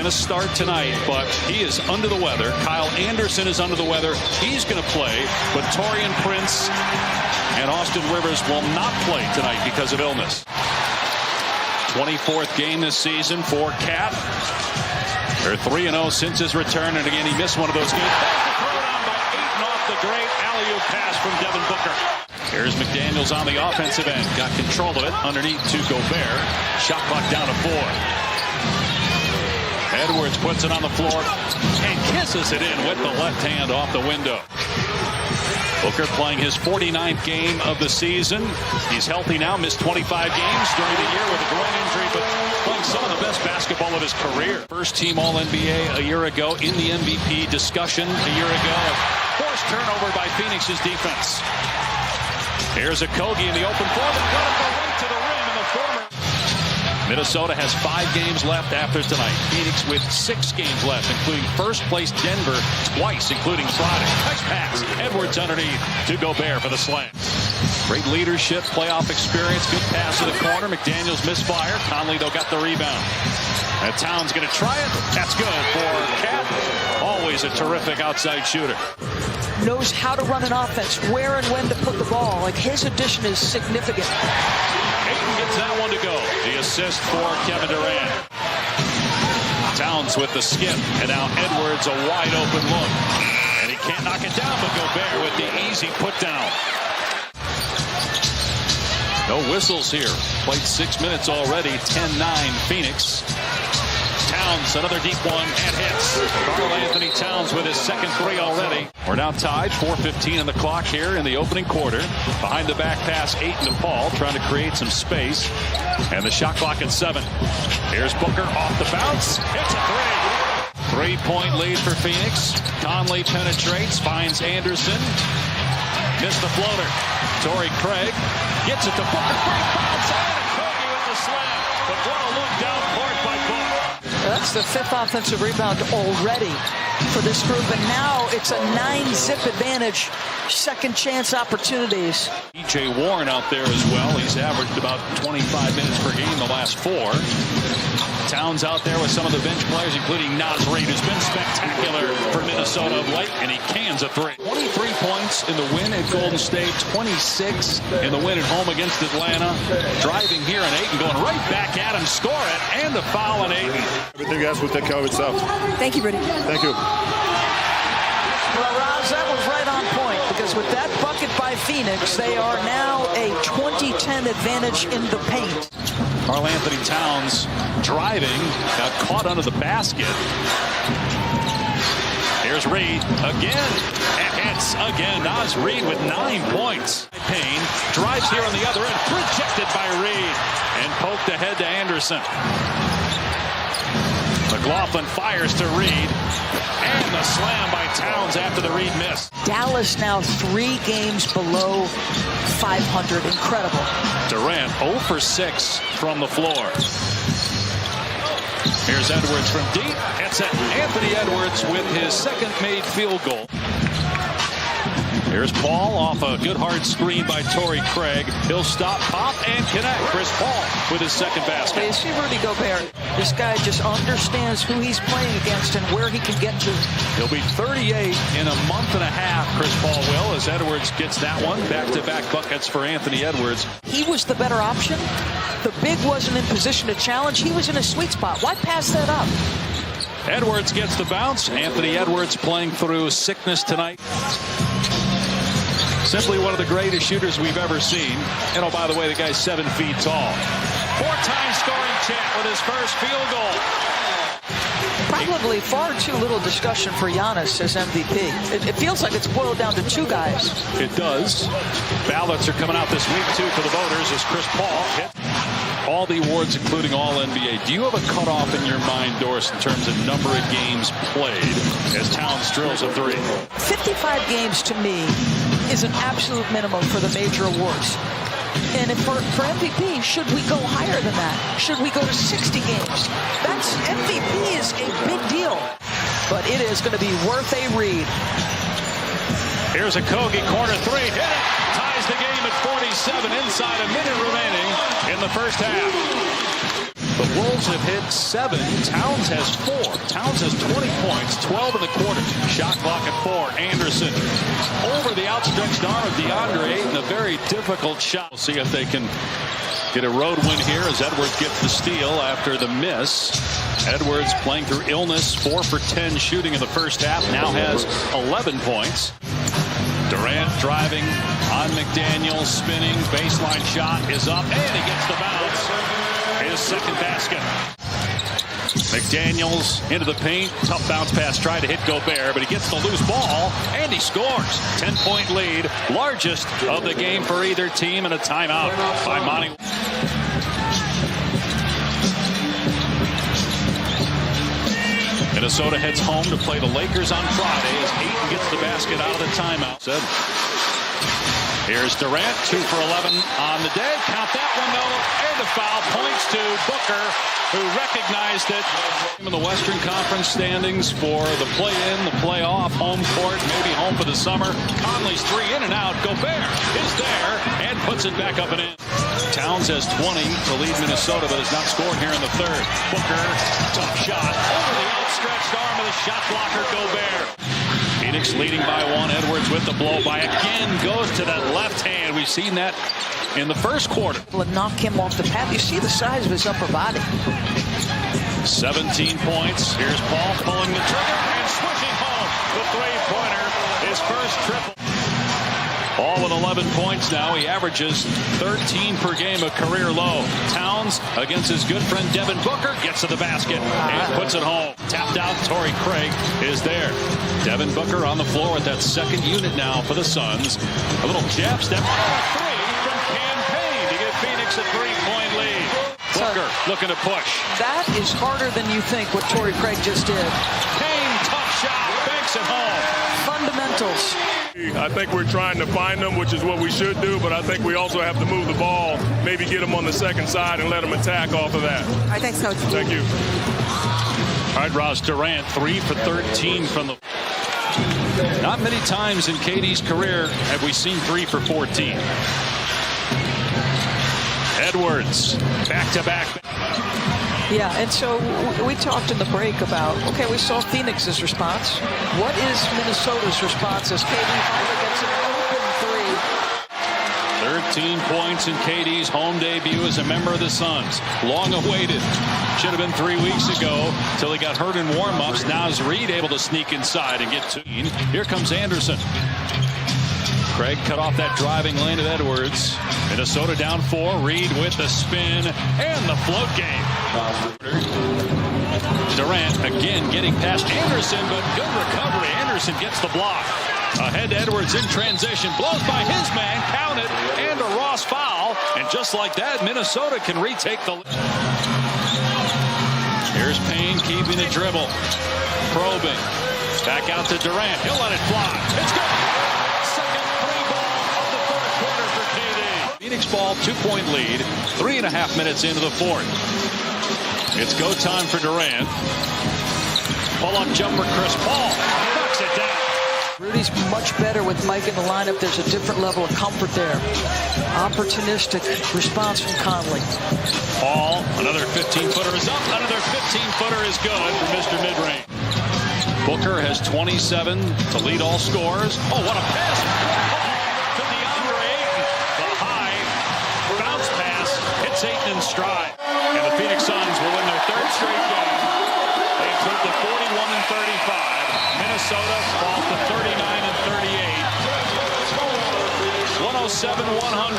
going to start tonight, but he is under the weather. Kyle Anderson is under the weather. He's going to play, but Taurean Prince and Austin Rivers will not play tonight because of illness. 24th game this season for Cat. They're 3-0 since his return, and again, he missed one of those games. There's the throw down by Ayton off the great alley-oop pass from Devin Booker. Here's McDaniels on the offensive end. Got control of it underneath to Gobert. Shot clock down to 4. Edwards puts it on the floor and kisses it in with the left hand off the window. Booker playing his 49th game of the season. He's healthy now, missed 25 games during the year with a groin injury, but playing some of the best basketball of his career. First team All-NBA a year ago, in the MVP discussion a year ago. Forced turnover by Phoenix's defense. Here's a Kogi in the open floor. They're going to go right to the rim in the former. Minnesota has 5 games left after tonight. Phoenix with 6 games left, including first place Denver twice, including Friday. Nice pass. Edwards underneath to Gobert for the slam. Great leadership, playoff experience, good pass to the corner. McDaniels misfire. Conley, though, got the rebound. And Towns going to try it. That's good for Cat. Always a terrific outside shooter. Knows how to run an offense, where and when to put the ball. Like, his addition is significant. Ayton gets that one to go. The assist for Kevin Durant. Towns with the skip, and now Edwards a wide open look. And he can't knock it down, but Gobert with the easy put down. No whistles here. Played 6 minutes already. 10-9 Phoenix. Towns, another deep one, and hits. Karl-Anthony Towns with his second 3 already. We're now tied, 4:15 on the clock here in the opening quarter. Behind the back pass, Ayton to Paul, trying to create some space. And the shot clock at 7. Here's Booker off the bounce. Hits a 3. 3-point lead for Phoenix. Conley penetrates, finds Anderson. Missed the floater. Torrey Craig gets it to Booker. Great bounce, and a Kogi with the slam. But what a look down court by Booker. That's the 5th offensive rebound already for this group, and now it's a 9-zip advantage. Second chance opportunities. E.J. Warren out there as well. He's averaged about 25 minutes per game the last 4. Towns out there with some of the bench players, including Naz Reid, who's been spectacular for Minnesota of late, and he cans a 3. 23 points in the win at Golden State, 26 in the win at home against Atlanta. Driving here, and Ayton going right back at him, score it, and the foul on Ayton. Everything else will take care of itself. Thank you, Brittany. Thank you. Well, Roz, that was right on point, because with that bucket by Phoenix, they are now a 20-10 advantage in the paint. Karl-Anthony Towns driving, got caught under the basket. Here's Reid again, and hits again. Naz Reid with 9 points. Payne drives here on the other end, rejected by Reid, and poked ahead to Anderson. McLaughlin fires to Reid, and the slam by Towns after the Reid miss. Dallas now 3 games below 500. Incredible. Durant 0 for 6 from the floor. Here's Edwards from deep. It's Anthony Edwards with his second made field goal. Here's Paul off a good hard screen by Torrey Craig. He'll stop, pop, and connect. Chris Paul with his second basket. You see Rudy Gobert. This guy just understands who he's playing against and where he can get to. He'll be 38 in a month and a half, Chris Paul will, as Edwards gets that one. Back-to-back buckets for Anthony Edwards. He was the better option. The big wasn't in position to challenge. He was in a sweet spot. Why pass that up? Edwards gets the bounce. Anthony Edwards playing through sickness tonight. Simply one of the greatest shooters we've ever seen. And oh, by the way, the guy's 7 feet tall. 4-time scoring champ with his first field goal. Probably far too little discussion for Giannis as MVP. It feels like it's boiled down to 2 guys. It does. Ballots are coming out this week, too, for the voters as Chris Paul hit all the awards, including All-NBA. Do you have a cutoff in your mind, Doris, in terms of number of games played as Towns drills a 3? 55 games, to me, is an absolute minimum for the major awards. And if for MVP, should we go higher than that? Should we go to 60 games? That's MVP is a big deal. But it is going to be worth a read. Here's a Kogi corner 3. Hit it. Ties the game at 47. Inside a minute remaining in the first half. The Wolves have hit 7. Towns has 4. Towns has 20 points, 12 in the quarter. Shot clock at 4. Anderson over the outstretched arm of DeAndre Ayton. A very difficult shot. We'll see if they can get a road win here as Edwards gets the steal after the miss. Edwards playing through illness, 4 for 10 shooting in the first half. Now has 11 points. Durant driving on McDaniels, spinning, baseline shot is up, and he gets the bounce. His second basket. McDaniels into the paint, tough bounce pass, tried to hit Gobert, but he gets the loose ball, and he scores. 10-point lead, largest of the game for either team, and a timeout by Monty. Minnesota heads home to play the Lakers on Friday as Ayton gets the basket out of the timeout. Here's Durant, 2 for 11 on the day. Count that one, though, and the foul points to Booker, who recognized it. In the Western Conference standings for the play-in, the playoff, home court, maybe home for the summer. Conley's 3 in and out. Gobert is there and puts it back up and in. Towns has 20 to lead Minnesota, but has not scored here in the third. Booker, tough shot over the outstretched arm of the shot blocker, Gobert. Phoenix leading by 1. Edwards with the blow-by again, goes to that left hand. We've seen that in the first quarter. Knock him off the path. You see the size of his upper body. 17 points. Here's Paul pulling the trigger and swishing home the three-pointer. His first triple. Paul with 11 points now. He averages 13 per game, a career low. Towns against his good friend Devin Booker gets to the basket and puts it home. Tapped out. Torrey Craig is there. Devin Booker on the floor with that second unit now for the Suns. A little jab step. 3 from Campaign to give Phoenix a 3-point lead. Booker looking to push. That is harder than you think, what Torrey Craig just did. Payne, tough shot, banks it home. Fundamentals. I think we're trying to find them, which is what we should do, but I think we also have to move the ball, maybe get them on the second side and let them attack off of that. I think so. Thank you. All right, Ross Durant, 3 for 13 from the... Not many times in KD's career have we seen 3 for 14. Edwards, back-to-back. Yeah, and so we talked in the break about, okay, we saw Phoenix's response. What is Minnesota's response as KD finally gets an open 13 points in KD's home debut as a member of the Suns. Long awaited. Should have been 3 weeks ago till he got hurt in warm-ups. Now is Reed able to sneak inside and get 2. Here comes Anderson. Craig cut off that driving lane of Edwards. Minnesota down 4. Reed with the spin and the float game. Durant again getting past Anderson, but good recovery. Anderson gets the block. Ahead to Edwards in transition. Blows by his man. Count it. And a Ross foul. And just like that, Minnesota can retake the lead. Here's Payne keeping the dribble. Probing. Back out to Durant. He'll let it fly. It's good. Second free ball of the fourth quarter for KD. Phoenix ball, 2-point lead. 3.5 minutes into the fourth. It's go time for Durant. Pull-up jumper, Chris Paul. Knocks it down. Rudy's much better with Mike in the lineup. There's a different level of comfort there. Opportunistic response from Conley. Paul, another 15-footer is up. Another 15-footer is good for Mr. Midrange. Booker has 27 to lead all scorers. Oh, what a pass. To DeAndre Ayton. The high bounce pass hits Ayton in stride. And the Phoenix Suns will win their 3rd straight game. They improve to 41-35. Minnesota falls to 39-38. 107-100.